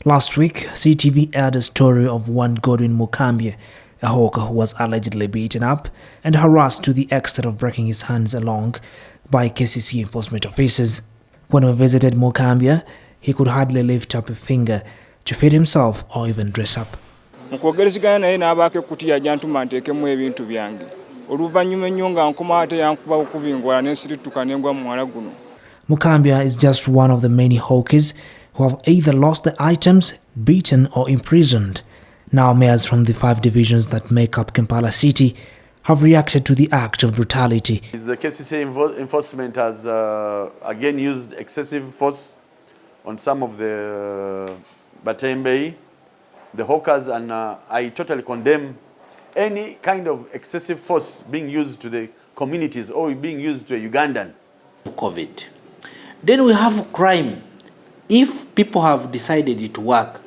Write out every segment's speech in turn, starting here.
Last week, CTV aired a story of one Godwin Mukambye, a hawker who was allegedly beaten up and harassed to the extent of breaking his hands along by KCCA enforcement officers. When we visited Mukambye, he could hardly lift up a finger to feed himself or even dress up. Mukambye is just one of the many hawkers who have either lost their items, beaten or imprisoned. Now mayors from the 5 divisions that make up Kampala City have reacted to the act of brutality. The KCCA enforcement has again used excessive force on some of the Batembe, the hawkers, and I totally condemn any kind of excessive force being used to the communities or being used to a Ugandan. COVID. Then we have crime. If people have decided to work,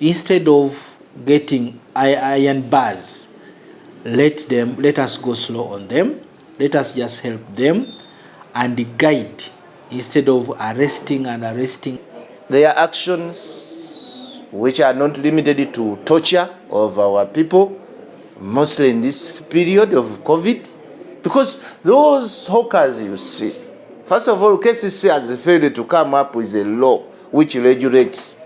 instead of getting iron bars, let us go slow on them. Let us just help them and guide instead of arresting. There are actions which are not limited to torture of our people, mostly in this period of COVID, because those hawkers you see, first of all, KCCA has failed to come up with a law which regulates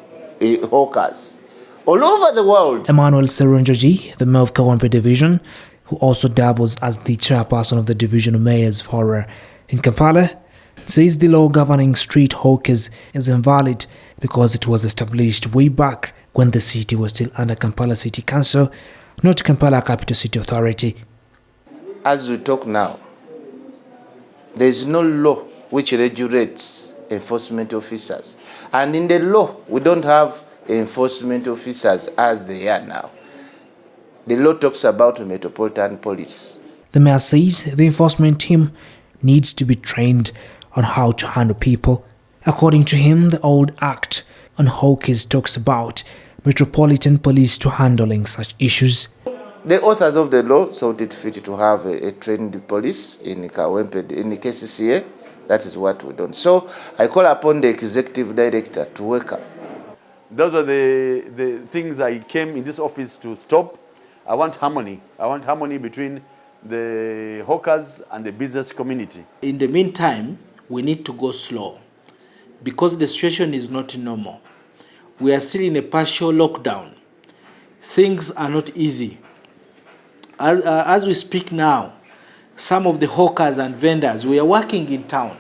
hawkers all over the world. Emmanuel Serunjoji, the mayor of Kawampe Division, who also dabbles as the chairperson of the Division of Mayors Fore in Kampala, says the law governing street hawkers is invalid because it was established way back when the city was still under Kampala City Council, not Kampala Capital City Authority. As we talk now, there is no law which regulates enforcement officers. And in the law, we don't have enforcement officers as they are now. The law talks about Metropolitan Police. The mayor says the enforcement team needs to be trained on how to handle people. According to him, the old Act on Hawkers talks about Metropolitan Police to handling such issues. The authors of the law thought it fit to have a trained police in Kawempe, in the KCCA. That is what we don't. So I call upon the executive director to wake up. Those are the things I came in this office to stop. I want harmony. I want harmony between the hawkers and the business community. In the meantime, we need to go slow because the situation is not normal. We are still in a partial lockdown. Things are not easy. As we speak now, some of the hawkers and vendors, we are working in town.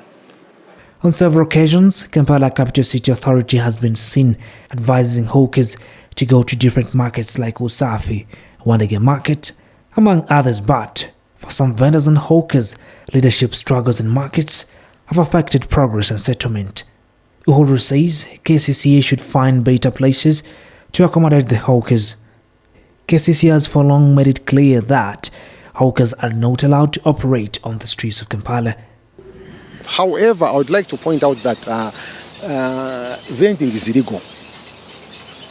On several occasions, Kampala Capital City Authority has been seen advising hawkers to go to different markets like Usafi, Wandege Market, among others. But for some vendors and hawkers, leadership struggles in markets have affected progress and settlement. Uhuru says KCCA should find better places to accommodate the hawkers. KCCA has for long made it clear that hawkers are not allowed to operate on the streets of Kampala. However, I would like to point out that venting is illegal.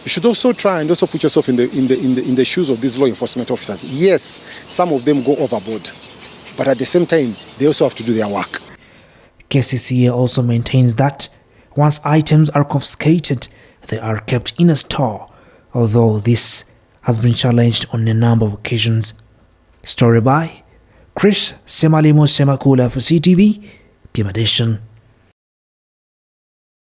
You should also try and also put yourself in the shoes of these law enforcement officers. Yes, some of them go overboard, but at the same time, they also have to do their work. KCCA also maintains that once items are confiscated, they are kept in a store, although this has been challenged on a number of occasions. Story by Chris Semalimo Semakula for CTV, PM Edition.